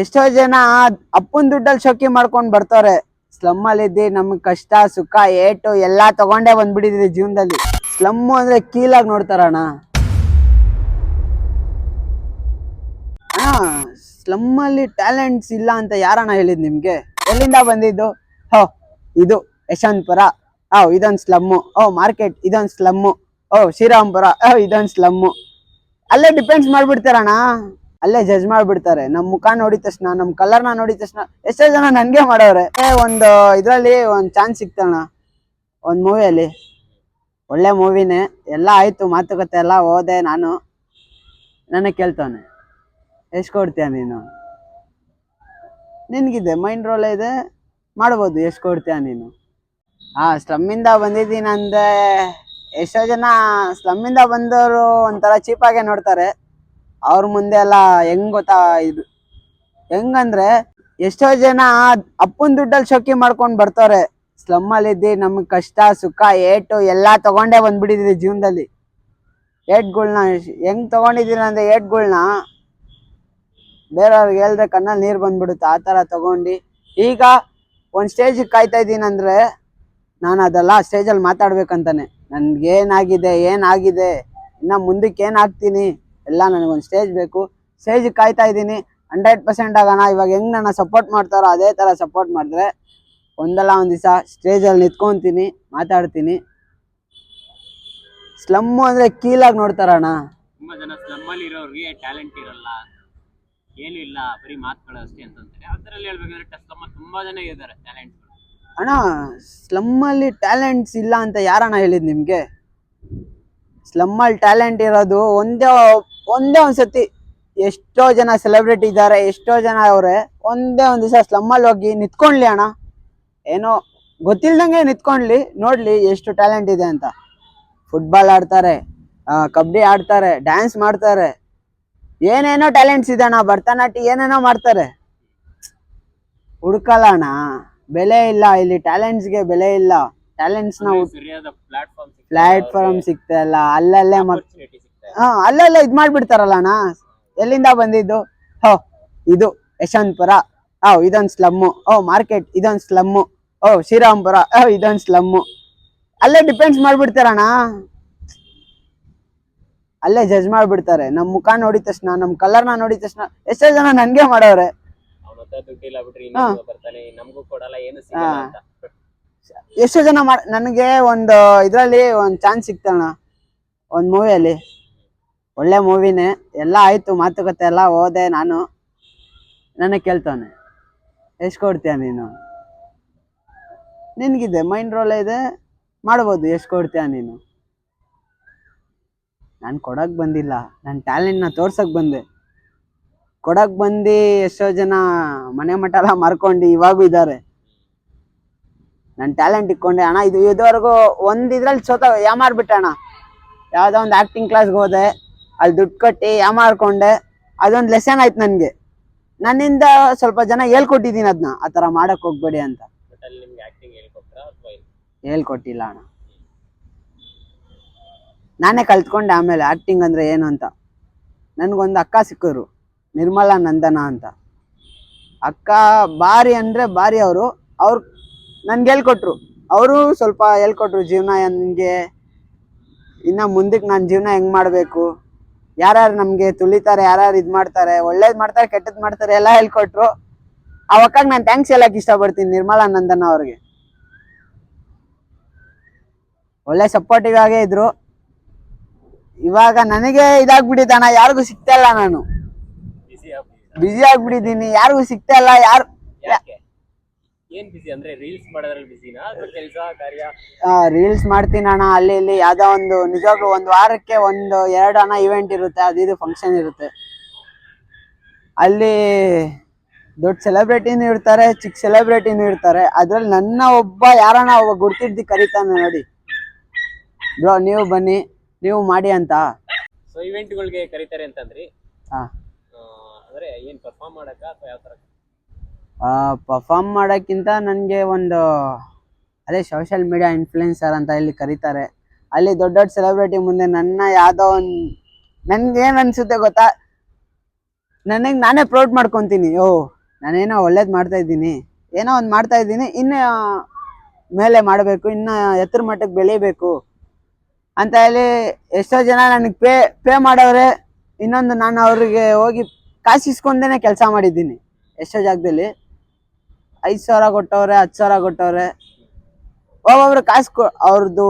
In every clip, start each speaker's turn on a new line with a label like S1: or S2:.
S1: ಎಷ್ಟೋ ಜನ ಅಪ್ಪನ್ ದುಡ್ಡಲ್ಲಿ ಶೋಕಿ ಮಾಡ್ಕೊಂಡ್ ಬರ್ತಾರೆ. ಸ್ಲಮ್ ಅಲ್ಲಿ ಇದ್ದಿ ನಮ್ಗ್ ಕಷ್ಟ ಸುಖ ಏಟು ಎಲ್ಲಾ ತಗೊಂಡೇ ಬಂದ್ಬಿಟ್ಟಿದೀವಿ ಜೀವನದಲ್ಲಿ. ಸ್ಲಮ್ ಅಂದ್ರೆ ಕೀಳಾಗಿ ನೋಡ್ತಾರಣ್ಣ. ಸ್ಲಮ್ ಅಲ್ಲಿ ಟ್ಯಾಲೆಂಟ್ಸ್ ಇಲ್ಲ ಅಂತ ಯಾರಣ್ಣ ಹೇಳಿದ್ ನಿಮ್ಗೆ? ಎಲ್ಲಿಂದ ಬಂದಿದ್ದು? ಹೋ ಇದು ಯಶವಂತಪುರ, ಇದೊಂದ್ ಸ್ಲಮ್ಮು. ಮಾರ್ಕೆಟ್ ಇದೊಂದ್ ಸ್ಲಮ್ಮು. ಶ್ರೀರಾಮ್ಪುರ ಇದೊಂದ್ ಸ್ಲಮ್ಮು. ಅಲ್ಲೇ ಡಿಪೆಂಡ್ಸ್ ಮಾಡ್ಬಿಡ್ತಾರಣ್ಣ. ಅಲ್ಲೇ ಜಡ್ಜ್ ಮಾಡ್ಬಿಡ್ತಾರೆ. ನಮ್ ಮುಖ ನೋಡಿದ ತಕ್ಷಣ, ನಮ್ ಕಲರ್ನ ನೋಡಿದ ತಕ್ಷಣ ಎಷ್ಟೋ ಜನ ನನ್ಗೆ ಮಾಡವ್ರೆ. ಒಂದು ಇದ್ರಲ್ಲಿ ಒಂದ್ ಚಾನ್ಸ್ ಸಿಕ್ತಣ್ಣ, ಒಂದ್ ಮೂವಿಯಲ್ಲಿ. ಒಳ್ಳೆ ಮೂವಿನೇ, ಎಲ್ಲ ಆಯ್ತು, ಮಾತುಕತೆ ಎಲ್ಲ ಹೋದೆ ನಾನು. ನನಗೆ ಕೇಳ್ತಾನೆ, ಎಷ್ಟು ಕೊಡ್ತೀಯ ನೀನು? ನಿನ್ಗಿದೆ ಮೈಂಡ್ ರೋಲ್ ಇದೆ, ಮಾಡ್ಬೋದು, ಎಷ್ಟು ಕೊಡ್ತೀಯ ನೀನು? ಸ್ಲಮ್ಮಿಂದ ಬಂದಿದ್ದೀನಿ ಅಂದ್ರೆ ಎಷ್ಟೋ ಜನ ಸ್ಲಮ್ಮಿಂದ ಬಂದವರು ಒಂಥರ ಚೀಪಾಗೆ ನೋಡ್ತಾರೆ. ಅವ್ರ ಮುಂದೆ ಎಲ್ಲ ಹೆಂಗ್ ಗೊತ್ತಾ, ಇದು ಹೆಂಗಂದ್ರೆ ಎಷ್ಟೋ ಜನ ಅಪ್ಪನ್ ದುಡ್ಡಲ್ಲಿ ಶೋಕಿ ಮಾಡ್ಕೊಂಡ್ ಬರ್ತಾರೆ. ಸ್ಲಮ್ ಅಲ್ಲಿ ಇದ್ದಿ ನಮ್ಗ್ ಕಷ್ಟ ಸುಖ ಏಟು ಎಲ್ಲಾ ತಗೊಂಡೇ ಬಂದ್ಬಿಟ್ಟಿದೀವಿ ಜೀವನದಲ್ಲಿ. ಏಟ್ಗಳ್ನ ಹೆಂಗ್ ತಗೊಂಡಿದೀನಿ ಅಂದ್ರೆ ಏಟ್ಗಳ್ನ ಬೇರೆಯವ್ರಿಗೆ ಹೇಳ್ದೆ ಕಣ್ಣಲ್ಲಿ ನೀರ್ ಬಂದ್ಬಿಡುತ್ತೆ, ಆ ತರ ತಗೊಂಡು ಈಗ ಒಂದ್ ಸ್ಟೇಜ್ ಕಾಯ್ತಾ ಇದ್ದೀನಿ ಅಂದ್ರೆ ನಾನು ಅದೆಲ್ಲ ಸ್ಟೇಜಲ್ಲಿ ಮಾತಾಡ್ಬೇಕಂತಾನೆ. ನನ್ಗೇನಾಗಿದೆ ಏನಾಗಿದೆ ಇನ್ನ ಮುಂದಕ್ಕೆ ಏನಾಗ್ತೀನಿ ಎಲ್ಲ ನನಗೊಂದು ಸ್ಟೇಜ್ ಬೇಕು. ಸ್ಟೇಜ್ ಕಾಯ್ತಾ ಇದ್ದೀನಿ. 100% ಆಗೋಣ. ಇವಾಗ ಹೆಂಗ್ ನನ್ನ ಸಪೋರ್ಟ್ ಮಾಡ್ತಾರೋ ಅದೇ ತರ ಸಪೋರ್ಟ್ ಮಾಡಿದ್ರೆ ಒಂದಲ್ಲ ಒಂದ್ ದಿವಸ ಸ್ಟೇಜಲ್ಲಿ ನಿಂತ್ಕೊಂತೀನಿ, ಮಾತಾಡ್ತೀನಿ. ಸ್ಲಮ್ ಅಂದ್ರೆ ಕೀಳಾಗಿ ನೋಡ್ತಾರಣ್ಣ.
S2: ತುಂಬಾ ಜನ ಸ್ಲಮ್ ಅಲ್ಲಿ ಇರೋರಿಗೆ ಟ್ಯಾಲೆಂಟ್ ಇರಲ್ಲ, ಏನು ಇಲ್ಲ, ಬರೀ ಮಾತುಗಳು ಅಷ್ಟೇ ಅಂತಂತಾರೆ. ಅದರಲ್ಲಿ ಹೇಳ್ಬೇಕಂದ್ರೆ ಸ್ಲಮ್ ತುಂಬಾ ಜನ ಇದ್ದಾರೆ ಟ್ಯಾಲೆಂಟ್.
S1: ಅಣ್ಣ, ಸ್ಲಮ್ ಅಲ್ಲಿ ಟ್ಯಾಲೆಂಟ್ಸ್ ಇಲ್ಲ ಅಂತ ಯಾರಣ್ಣ ಹೇಳಿದ್ ನಿಮ್ಗೆ? ಸ್ಲಮ್ ಅಲ್ಲಿ ಟ್ಯಾಲೆಂಟ್ ಇರೋದು ಒಂದೇ ಒಂದ್ಸತಿ. ಎಷ್ಟೋ ಜನ ಸೆಲೆಬ್ರಿಟಿ ಇದ್ದಾರೆ, ಎಷ್ಟೋ ಜನ ಅವ್ರೆ. ಒಂದೇ ಒಂದ್ ದಿವಸ ಸ್ಲಮ್ ಅಲ್ಲಿ ಹೋಗಿ ನಿಂತ್ಕೊಂಡ್ಲಿ ಅಣ್ಣ, ಏನೋ ಗೊತ್ತಿಲ್ದಂಗೆ ನಿಂತ್ಕೊಂಡ್ಲಿ, ನೋಡ್ಲಿ ಎಷ್ಟು ಟ್ಯಾಲೆಂಟ್ ಇದೆ ಅಂತ. ಫುಟ್ಬಾಲ್ ಆಡ್ತಾರೆ, ಕಬಡ್ಡಿ ಆಡ್ತಾರೆ, ಡ್ಯಾನ್ಸ್ ಮಾಡ್ತಾರೆ, ಏನೇನೋ ಟ್ಯಾಲೆಂಟ್ಸ್ ಇದೆ ಅಣ್ಣ. ಭರತನಾಟ್ಯ ಏನೇನೋ ಮಾಡ್ತಾರೆ. ಹುಡ್ಕಲ್ಲ ಅಣ್ಣ, ಬೆಲೆ ಇಲ್ಲ ಇಲ್ಲಿ. ಟ್ಯಾಲೆಂಟ್ಸ್ಗೆ ಬೆಲೆ ಇಲ್ಲ. ಟ್ಯಾಲೆಂಟ್ಸ್ ನ ಪ್ಲಾಟ್ಫಾರ್ಮ್ ಸಿಗ್ತಾ ಇಲ್ಲ. ಅಲ್ಲಲ್ಲೇ ಅಲ್ಲೆಲ್ಲ ಇದ್ ಮಾಡ್ಬಿಡ್ತಾರಲ್ಲ ಅಣ್ಣ. ಎಲ್ಲಿಂದ ಬಂದಿದ್ದು? ಇದು ಯಶವಂತಪುರ, ಇದೊಂದ್ ಸ್ಲಮ್ಮು. ಮಾರ್ಕೆಟ್ ಇದೊಂದ್ ಸ್ಲಮ್ಮು. ಶ್ರೀರಾಮ್ಪುರ ಇದೊಂದ್ ಸ್ಲಮ್ಮು. ಅಲ್ಲೇ ಡಿಪೆಂಡ್ಸ್ ಮಾಡ್ಬಿಡ್ತಾರಣ್ಣ. ಅಲ್ಲೇ ಜಡ್ಜ್ ಮಾಡ್ಬಿಡ್ತಾರೆ. ನಮ್ ಮುಖ ನೋಡಿದ ತಕ್ಷಣ, ನಮ್ ಕಲರ್ನ ನೋಡಿದ ತಕ್ಷಣ ಎಷ್ಟೋ ಜನ ನನ್ಗೆ ಮಾಡವ್ರೆ. ಎಷ್ಟೋ ಜನ ನನಗೆ ಒಂದು ಇದ್ರಲ್ಲಿ ಒಂದ್ ಚಾನ್ಸ್ ಸಿಕ್ತಣ್ಣ, ಒಂದ್ ಮೂವಿಯಲ್ಲಿ. ಒಳ್ಳೆ ಮೂವಿನೇ, ಎಲ್ಲ ಆಯ್ತು, ಮಾತುಕತೆ ಎಲ್ಲ ಹೋದೆ ನಾನು. ನನಗೆ ಕೇಳ್ತಾನೆ, ಎಷ್ಟು ಕೊಡ್ತೀಯ ನೀನು? ನಿನ್ಗಿದೆ ಮೈಂಡ್ ರೋಲ್ ಇದೆ, ಮಾಡ್ಬೋದು, ಎಷ್ಟು ಕೊಡ್ತೀಯ ನೀನು? ನಾನು ಕೊಡಕ್ ಬಂದಿಲ್ಲ, ನನ್ನ ಟ್ಯಾಲೆಂಟ್ನ ತೋರ್ಸಕ್ ಬಂದೆ. ಕೊಡಕ್ ಬಂದು ಎಷ್ಟೋ ಜನ ಮನೆ ಮಠ ಎಲ್ಲ ಮಾರ್ಕೊಂಡು ಇವಾಗೂ ಇದ್ದಾರೆ. ನನ್ನ ಟ್ಯಾಲೆಂಟ್ ಇಟ್ಕೊಂಡೆ ಅಣ್ಣ. ಇದುವರೆಗೂ ಒಂದ್ ಇದ್ರಲ್ಲಿ ಯಾಮಾರ್ಬಿಟ್ಟೆ ಅಣ್ಣ. ಯಾವ್ದೋ ಒಂದು ಆಕ್ಟಿಂಗ್ ಕ್ಲಾಸ್ಗೆ ಹೋದೆ, ಅಲ್ಲಿ ದುಡ್ಡು ಕಟ್ಟಿ ಯಾಮಾರ್ಕೊಂಡೆ. ಅದೊಂದು ಲೆಸನ್ ಆಯ್ತು ನನ್ಗೆ. ನನ್ನಿಂದ ಸ್ವಲ್ಪ ಜನ ಹೇಳ್ಕೊಟ್ಟಿದ್ದೀನಿ ಅದನ್ನ, ಆ ತರ ಮಾಡಕ್ ಹೋಗ್ಬೇಡಿ ಅಂತ. ಹೇಳ್ಕೊಟ್ಟಿಲ್ಲ ಅಣ್ಣ, ನಾನೇ ಕಲ್ತ್ಕೊಂಡೆ ಆಮೇಲೆ ಆಕ್ಟಿಂಗ್ ಅಂದ್ರೆ ಏನು ಅಂತ. ನನ್ಗೊಂದು ಅಕ್ಕ ಸಿಕ್ಕರು, ನಿರ್ಮಲಾ ನಂದನ ಅಂತ. ಅಕ್ಕ ಭಾರಿ ಅಂದ್ರೆ ಭಾರಿ. ಅವ್ರು ನನ್ಗೆ ಹೇಳ್ಕೊಟ್ರು. ಅವರು ಸ್ವಲ್ಪ ಹೇಳ್ಕೊಟ್ರು, ಜೀವನ ಹೆಂಗೆ, ಇನ್ನ ಮುಂದಕ್ಕೆ ನಾನು ಜೀವನ ಹೆಂಗ್ ಮಾಡ್ಬೇಕು, ಯಾರ್ಯಾರು ನಮ್ಗೆ ತುಳಿತಾರೆ, ಯಾರ್ಯಾರು ಇದ್ ಮಾಡ್ತಾರೆ, ಒಳ್ಳೇದ್ ಮಾಡ್ತಾರೆ, ಕೆಟ್ಟದ್ ಮಾಡ್ತಾರೆ, ಎಲ್ಲ ಹೇಳ್ಕೊಟ್ರು. ಆ ಅಕ್ಕಾಗ ನಾನು ಥ್ಯಾಂಕ್ಸ್ ಹೇಳಕ್ ಇಷ್ಟಪಡ್ತೀನಿ, ನಿರ್ಮಲಾ ನಂದನ ಅವ್ರಿಗೆ. ಒಳ್ಳೆ ಸಪೋರ್ಟಿವ್ ಆಗೇ ಇದ್ರು. ಇವಾಗ ನನಗೆ ಇದಾಗ್ಬಿಟ್ಟಿದ್ದಾನ, ಯಾರಿಗೂ ಸಿಗ್ತಾ ಇಲ್ಲ. ನಾನು ಬಿಸಿ ಆಗ್ಬಿಟ್ಟಿದ್ದೀನಿ, ಯಾರಿಗೂ ಸಿಗ್ತಾ ಇಲ್ಲ. ರೀಲ್ಸ್ ಮಾಡ್ತೀನಿ ಅಣ್ಣ, ಅಲ್ಲಿ ಇಲ್ಲಿ. ಯಾವ್ದೋ ಒಂದು ನಿಜವಾಗ್ಲೂ ಒಂದ್ ವಾರಕ್ಕೆ 1-2 ಅಣ್ಣ ಇವೆಂಟ್ ಇರುತ್ತೆ, ಅದು ಫಂಕ್ಷನ್ ಇರುತ್ತೆ. ಅಲ್ಲಿ ದೊಡ್ಡ ಸೆಲೆಬ್ರಿಟಿನೂ ಇರ್ತಾರೆ, ಚಿಕ್ಕ ಸೆಲೆಬ್ರಿಟಿನೂ ಇರ್ತಾರೆ. ಅದ್ರಲ್ಲಿ ನನ್ನ ಒಬ್ಬ ಯಾರಣ್ಣ ಒಬ್ಬ ಗುರ್ತಿಡ್ದು ಕರೀತಾನೆ, ನೋಡಿ ಬ್ರೋ ನೀವು ಬನ್ನಿ, ನೀವು ಮಾಡಿ ಅಂತ.
S2: ಸೊ ಇವೆಂಟ್ಗಳಿಗೆ ಕರೀತಾರೆ ಅಂತಂದ್ರಿ, ಅಂದ್ರೆ ಏನ್ ಪರ್ಫಾರ್ಮ್ ಮಾಡಕ ಅಥವಾ ಯಾವ ತರ?
S1: ಪರ್ಫಾರ್ಮ್ ಮಾಡೋಕ್ಕಿಂತ ನನಗೆ ಅದೇ ಸೋಷಿಯಲ್ ಮೀಡಿಯಾ ಇನ್ಫ್ಲುಯೆನ್ಸರ್ ಅಂತ ಇಲ್ಲಿ ಕರೀತಾರೆ. ಅಲ್ಲಿ ದೊಡ್ಡ ದೊಡ್ಡ ಸೆಲೆಬ್ರಿಟಿ ಮುಂದೆ ನನ್ನ ಯಾವ್ದೋ ನನ್ಗೆ ಏನ್ ಅನ್ಸುತ್ತೆ ಗೊತ್ತಾ, ನನಗೆ ನಾನೇ ಪ್ರೌಡ್ ಮಾಡ್ಕೊತೀನಿ, ಓ ನಾನೇನೋ ಒಳ್ಳೇದು ಮಾಡ್ತಾ ಇದ್ದೀನಿ, ಏನೋ ಒಂದು ಮಾಡ್ತಾ ಇದ್ದೀನಿ, ಇನ್ನು ಮೇಲೆ ಮಾಡಬೇಕು, ಇನ್ನು ಎತ್ತರ ಮಟ್ಟಕ್ಕೆ ಬೆಳಿಬೇಕು ಅಂತ ಹೇಳಿ ಎಷ್ಟೋ ಜನ ನನಗೆ ಪೇ ಮಾಡೋರೆ. ಇನ್ನೊಂದು ನಾನು ಅವ್ರಿಗೆ ಹೋಗಿ ಕಾಸು ಇಸ್ಕೊಂಡೇನೆ ಕೆಲಸ ಮಾಡಿದ್ದೀನಿ ಎಷ್ಟೋ ಜಾಗದಲ್ಲಿ. 5,000 ಕೊಟ್ಟವ್ರೆ, 10,000 ಕೊಟ್ಟವ್ರೆ. ಒಬ್ಬೊಬ್ರು ಕಾಸು ಅವ್ರದ್ದು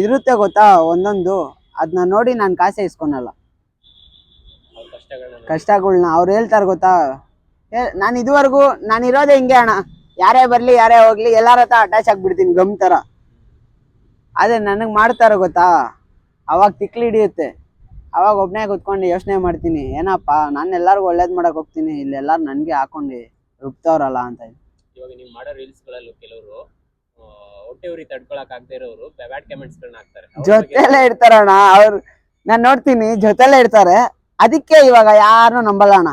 S1: ಇರುತ್ತೆ ಗೊತ್ತಾ ಒಂದೊಂದು, ಅದನ್ನ ನೋಡಿ ನಾನು ಕಾಸೇ ಇಸ್ಕೊಳಲ್ಲ. ಕಷ್ಟಗಳ್ನ ಅವ್ರು ಹೇಳ್ತಾರೆ ಗೊತ್ತಾ, ನಾನು ಇದುವರೆಗೂ ನಾನು ಇರೋದೇ ಹಿಂಗೆ ಅಣ್ಣ, ಯಾರೇ ಬರಲಿ ಯಾರೇ ಹೋಗ್ಲಿ ಎಲ್ಲಾರ ಹತ್ರ ಅಟ್ಯಾಚ್ ಆಗ್ಬಿಡ್ತೀನಿ ಗಮ್ ಥರ. ಅದೇ ನನಗೆ ಮಾಡ್ತಾರೆ ಗೊತ್ತಾ, ಅವಾಗ ತಿಕ್ಲಿ ಹಿಡಿಯುತ್ತೆ. ಅವಾಗ ಒಬ್ಬನೇ ಕೂತ್ಕೊಂಡು ಯೋಚನೆ ಮಾಡ್ತೀನಿ, ಏನಪ್ಪ ನಾನು ಎಲ್ಲರಿಗೂ ಒಳ್ಳೇದು ಮಾಡಕ್ಕೆ ಹೋಗ್ತೀನಿ, ಇಲ್ಲಿ ಎಲ್ಲರೂ ನನಗೆ ಹಾಕೊಂಡು ರುಬ್ತವ್ರಲ್ಲ ಅಂತ.
S2: ಇವಾಗ ನೀವು ಮಾಡೋ ರೀಲ್ಸ್ಗಳಲ್ಲೂ ಕೆಲವರು ಹೊಟ್ಟೆ ಉರಿ ತಡ್ಕೊಳಕ್ ಆಗದೆ ಇರೋರು ಬ್ಯಾಡ್ ಕಮೆಂಟ್ಸ್ಗಳನ್ನ ಹಾಕ್ತಾರೆ.
S1: ಜೊತೆಲೇ ಇರ್ತಾರಣ್ಣ ಅವ್ರು, ನಾನು ನೋಡ್ತೀನಿ ಜೊತೆಲೇ ಇರ್ತಾರೆ. ಅದಕ್ಕೆ ಇವಾಗ ಯಾರನ್ನೂ ನಂಬಲ್ಲ ಅಣ್ಣ.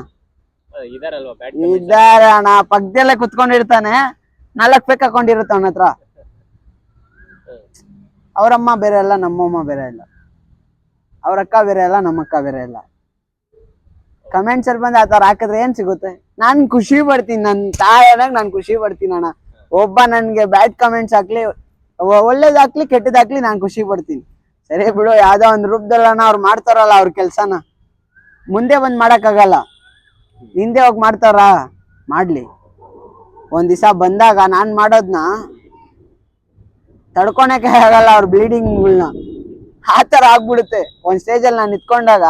S2: ಇದಾರಲ್ವಾ ಬ್ಯಾಡ್
S1: ಇದ್ದಾರೆ ಅಣ್ಣ, ಪಕ್ಕದಲ್ಲೇ ಕುತ್ಕೊಂಡಿರ್ತಾನೆ, 4 ಪೇಕ್ ಹಾಕೊಂಡಿರುತ್ತೆ ಅವನ ಹತ್ರ. ಅವ್ರಮ್ಮ ಬೇರೆ ಅಲ್ಲ, ನಮ್ಮಮ್ಮ ಬೇರೆ ಇಲ್ಲ, ಅವ್ರ ಅಕ್ಕ ಬೇರೆ ಅಲ್ಲ, ನಮ್ಮ ಅಕ್ಕ ಬೇರೆ ಇಲ್ಲ. ಕಮೆಂಟ್ಸ್ ಅಲ್ಲಿ ಬಂದು ಆ ಥರ ಹಾಕಿದ್ರೆ ಏನ್ ಸಿಗುತ್ತೆ? ನಾನು ಖುಷಿ ಪಡ್ತೀನಿ, ನನ್ನ ತಾಯಿಯಾಗ ನಾನು ಖುಷಿ ಪಡ್ತೀನಿ ಅಣ್ಣ. ಒಬ್ಬ ನನ್ಗೆ ಬ್ಯಾಡ್ ಕಮೆಂಟ್ಸ್ ಹಾಕ್ಲಿ, ಒಳ್ಳೇದಾಗ್ಲಿ ಕೆಟ್ಟದಾಗ್ಲಿ ನಾನು ಖುಷಿ ಪಡ್ತೀನಿ. ಸರಿ ಬಿಡು, ಯಾವ್ದೋ ಒಂದು ರೂಪದಲ್ಲಣ್ಣ ಅವ್ರು ಮಾಡ್ತಾರಲ್ಲ ಅವ್ರ ಕೆಲ್ಸನ, ಮುಂದೆ ಬಂದ್ ಮಾಡಕ್ಕಾಗಲ್ಲ, ಹಿಂದೆ ಹೋಗಿ ಮಾಡ್ತಾರ, ಮಾಡ್ಲಿ. ಒಂದ್ ದಿವಸ ಬಂದಾಗ ನಾನ್ ಮಾಡೋದ್ನ ತಡ್ಕೊಳಕ್ಕೆ ಆಗಲ್ಲ ಅವ್ರ ಬ್ಲೀಡಿಂಗ್ಗಳನ್ನ, ಆ ಥರ ಆಗ್ಬಿಡುತ್ತೆ. ಒಂದ್ ಸ್ಟೇಜಲ್ಲಿ ನಾನು ನಿಂತ್ಕೊಂಡಾಗ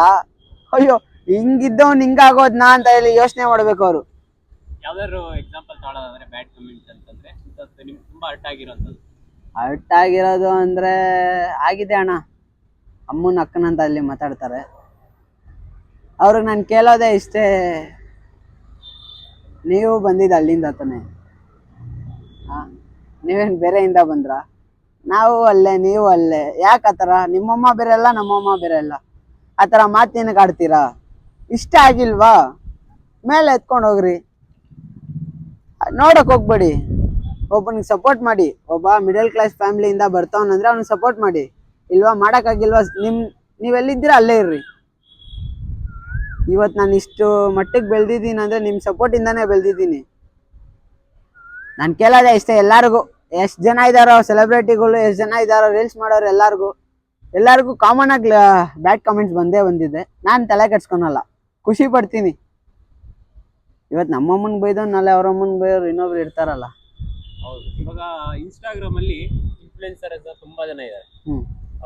S1: ಅಯ್ಯೋ ಹಿಂಗಿದ್ದವ್ನು ಹಿಂಗಾಗೋದ್ನಾ ಅಂತ ಹೇಳಿ ಯೋಚನೆ ಮಾಡ್ಬೇಕು ಅವರು.
S2: ಯಾವ್ದಾದ್ರು ಎಕ್ಸಾಂಪಲ್ ತಗೊಳ್ಳೋದಾದ್ರೆ ಬ್ಯಾಡ್ ಕಮೆಂಟ್ಸ್ ಅಂತಂದ್ರೆ ನಿಮ್ಗೆ ತುಂಬಾ ಹರ್ಟ್ ಆಗಿರೋಂಥದ್ದು?
S1: ಹರ್ಟ್ ಆಗಿರೋದು ಅಂದ್ರೆ ಆಗಿದೆ ಅಣ್ಣ. ಅಮ್ಮನ ಅಕ್ಕನಂತ ಅಲ್ಲಿ ಮಾತಾಡ್ತಾರೆ, ಅವ್ರಿಗೆ ನಾನು ಕೇಳೋದೇ ಇಷ್ಟೇ, ನೀವು ಬಂದಿದ್ದು ಅಲ್ಲಿಂದ ತಾನೆ, ನೀವೇನು ಬೇರೆಯಿಂದ ಬಂದ್ರ? ನಾವು ಅಲ್ಲೇ ನೀವು ಅಲ್ಲೇ, ಯಾಕೆ ಆ ಥರ? ನಿಮ್ಮಮ್ಮ ಬೇರೆ ಅಲ್ಲ, ನಮ್ಮಮ್ಮ ಬೇರೆ ಅಲ್ಲ, ಆ ಥರ ಮಾತೇನಕ್ಕೆ ಆಡ್ತೀರಾ? ಇಷ್ಟ ಆಗಿಲ್ವಾ ಮೇಲೆ ಎತ್ಕೊಂಡು ಹೋಗ್ರಿ, ನೋಡಕ್ ಹೋಗ್ಬೇಡಿ. ಒಬ್ಬನಿಗೆ ಸಪೋರ್ಟ್ ಮಾಡಿ, ಒಬ್ಬ ಮಿಡಲ್ ಕ್ಲಾಸ್ ಫ್ಯಾಮಿಲಿಯಿಂದ ಬರ್ತಾವನಂದ್ರೆ ಅವ್ನಿಗೆ ಸಪೋರ್ಟ್ ಮಾಡಿ. ಇಲ್ವಾ ಮಾಡೋಕ್ಕಾಗಿಲ್ವಾ, ನೀವೆಲ್ಲಿದ್ದೀರ ಅಲ್ಲೇ ಇರ್ರಿ. ಇವತ್ತು ನಾನು ಇಷ್ಟು ಮಟ್ಟಿಗೆ ಬೆಳೆದಿದ್ದೀನಿ ಅಂದರೆ ನಿಮ್ಮ ಸಪೋರ್ಟಿಂದಾನೇ ಬೆಳೆದಿದ್ದೀನಿ. ನಾನು ಕೇಳೋದೇ ಇಷ್ಟೇ ಎಲ್ಲರಿಗೂ, ಎಷ್ಟು ಜನ ಇದ್ದಾರೋ ಸೆಲೆಬ್ರಿಟಿಗಳು, ಎಷ್ಟು ಜನ ಇದ್ದಾರೋ ರೀಲ್ಸ್ ಮಾಡೋರು, ಎಲ್ಲರಿಗೂ ಕಾಮನ್ ಆಗಿ ಬ್ಯಾಡ್ ಕಮೆಂಟ್ಸ್ ಬಂದಿದೆ. ನಾನು ತಲೆ ಕೆಡ್ಸ್ಕೊಳಲ್ಲ, ಖುಷಿ ಪಡ್ತೀನಿ. ಇವತ್ತು ನಮ್ಮಮ್ಮನ ಬೈದವ್ ನಾಳೆ ಅವ್ರಮ್ಮನ ಬೈಯೋರು ಇನ್ನೊಬ್ರು ಇರ್ತಾರಲ್ಲ.
S2: ಹೌದು, ಇವಾಗ ಇನ್ಸ್ಟಾಗ್ರಾಮ್ ಅಲ್ಲಿ ಇನ್ಫ್ಲುಯೆನ್ಸರ್ಸ್ ತುಂಬಾ ಜನ ಇದ್ದಾರೆ,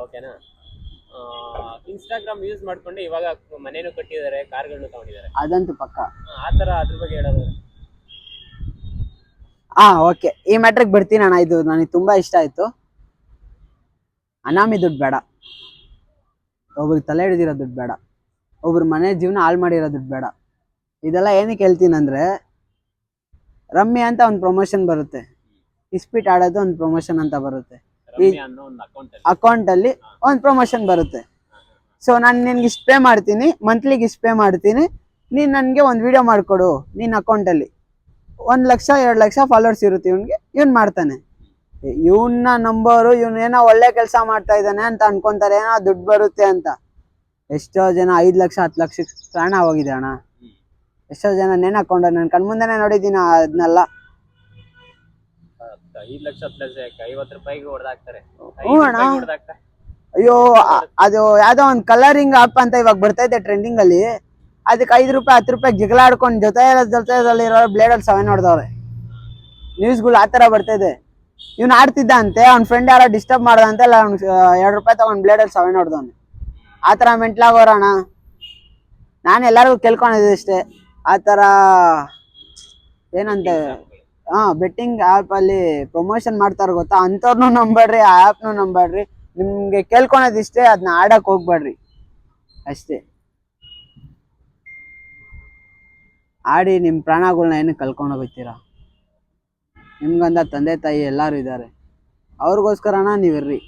S2: ಓಕೆನಾ? ಇನ್ಸ್ಟಾಗ್ರಾಮ್ ಯೂಸ್ ಮಾಡ್ಕೊಂಡು ಇವಾಗ ಮನೇನು ಕಟ್ಟಿದ್ದಾರೆ, ಕಾರ್ಗಳನ್ನು ತಗೊಂಡಿದ್ದಾರೆ,
S1: ಅದಂತೂ ಪಕ್ಕ.
S2: ಆ ಥರ ಅದ್ರ ಬಗ್ಗೆ ಹೇಳೋದು?
S1: ಓಕೆ, ಈ ಮ್ಯಾಟ್ರಿಗೆ ಬರ್ತೀನಿ ಅಣ್ಣ. ಇದು ನನಗೆ ತುಂಬಾ ಇಷ್ಟ ಆಯ್ತು. ಅನಾಮಿ ದುಡ್ಡು ಬೇಡ, ಒಬ್ರಿಗೆ ತಲೆ ಹಿಡಿದಿರೋ ದುಡ್ಡು ಬೇಡ, ಒಬ್ರು ಮನೆ ಜೀವನ ಹಾಳು ಮಾಡಿರೋ ದುಡ್ಡು ಬೇಡ. ಇದೆಲ್ಲ ಏನಕ್ಕೆ ಹೇಳ್ತೀನಂದ್ರೆ, ರಮ್ಮಿ ಅಂತ ಒಂದು ಪ್ರಮೋಷನ್ ಬರುತ್ತೆ, ಇಸ್ಪೀಟ್ ಆಡೋದು ಒಂದು ಪ್ರಮೋಷನ್ ಅಂತ ಬರುತ್ತೆ, ಈ ಅಕೌಂಟಲ್ಲಿ ಒಂದು ಪ್ರಮೋಷನ್ ಬರುತ್ತೆ. ಸೊ ನಾನು ನಿನ್ಗೆ ಇಷ್ಟು ಪೇ ಮಾಡ್ತೀನಿ, ಮಂತ್ಲಿಗೆ ಇಷ್ಟು ಪೇ ಮಾಡ್ತೀನಿ, ನೀನು ನನಗೆ ಒಂದು ವಿಡಿಯೋ ಮಾಡಿಕೊಡು. ನಿನ್ನ ಅಕೌಂಟಲ್ಲಿ 1 ಲಕ್ಷ 2 ಲಕ್ಷ ಫಾಲೋವರ್ಸ್ ಇರುತ್ತೆ ಇವನಿಗೆ, ಇವನು ಮಾಡ್ತಾನೆ. ಇವನ್ನ ನಂಬೋರು, ಇವನೇನೋ ಒಳ್ಳೆ ಕೆಲಸ ಮಾಡ್ತಾ ಇದ್ದಾನೆ ಅಂತ ಅನ್ಕೊಂತಾರೆ, ಏನೋ ದುಡ್ಡು ಬರುತ್ತೆ ಅಂತ. ಎಷ್ಟೋ ಜನ 5 ಲಕ್ಷ 10 ಲಕ್ಷಕ್ಕೆ ಪ್ರಾಣ ಹೋಗಿದೆ ಅಣ್ಣ. ಎಷ್ಟೋ ಜನ ನೇಣಾಕೊಂಡು ನನ್ನ ಕಣ್ಮುಂದೆನೇ ನೋಡಿದ್ದೀನಿ ಅದನ್ನೆಲ್ಲ.
S2: 5 ಲಕ್ಷ 10 ಲಕ್ಷ 50 ರೂಪಾಯಿಗೆ ಹೊಡೆದಾಕ್ತಾರೆ.
S1: ಹ್ಞೂ ಅಣ್ಣ. ಅಯ್ಯೋ, ಅದು ಯಾವ್ದೋ ಒಂದು ಕಲರಿಂಗ್ ಆಪ್ ಅಂತ ಇವಾಗ ಬರ್ತೈತೆ ಟ್ರೆಂಡಿಂಗ್ ಅಲ್ಲಿ, ಅದಕ್ಕೆ 5 ರೂಪಾಯಿ 10 ರೂಪಾಯಿ ಜಗಳ ಆಡ್ಕೊಂಡು ಜೊತೆಯಲ್ಲಿರೋ ಬ್ಲೇಡಲ್ಲಿ 7 ಹೊಡೆದವ್ರೆ. ನ್ಯೂಸ್ಗಳು ಆ ಥರ ಬರ್ತಾಯಿದೆ. ಇವ್ನು ಆಡ್ತಿದ್ದ ಅಂತೆ, ಅವ್ನ ಫ್ರೆಂಡ್ ಯಾರೋ ಡಿಸ್ಟರ್ಬ್ ಮಾಡ್ದಂತೆ, ಅಲ್ಲ ಅವ್ನು 2 ರೂಪಾಯಿ ತಗೊಂಡು ಬ್ಲೇಡಲ್ಲಿ 7 ಹೊಡೆದವನು. ಆ ಥರ ಮೆಂಟ್ಲಾಗೋರಣ. ನಾನು ಎಲ್ಲರಿಗೂ ಕೇಳ್ಕೊಂಡಿದ್ದೆ ಅಷ್ಟೇ, ಆ ಥರ ಏನಂತೆ, ಬೆಟ್ಟಿಂಗ್ ಆ್ಯಪಲ್ಲಿ ಪ್ರಮೋಷನ್ ಮಾಡ್ತಾರೆ ಗೊತ್ತಾ, ಅಂಥವ್ರನ್ನೂ ನಂಬೇಡ್ರಿ, ಆ ಆ್ಯಪ್ನೂ ನಂಬೇಡ್ರಿ. ನಿಮಗೆ ಕೇಳ್ಕೊಳೋದಿಷ್ಟೇ, ಅದನ್ನ ಆಡಕ್ಕೆ ಹೋಗ್ಬೇಡ್ರಿ ಅಷ್ಟೇ. ಆಡಿ ನಿಮ್ಮ ಪ್ರಾಣಗಳನ್ನ ಏನಕ್ಕೆ ಕಳ್ಕೊಂಡು ಹೋಗ್ತೀರಾ? ನಿಮ್ಗಂದ ತಂದೆ ತಾಯಿ ಎಲ್ಲರೂ ಇದ್ದಾರೆ, ಅವ್ರಿಗೋಸ್ಕರನ ನೀವಿರ್ರಿ.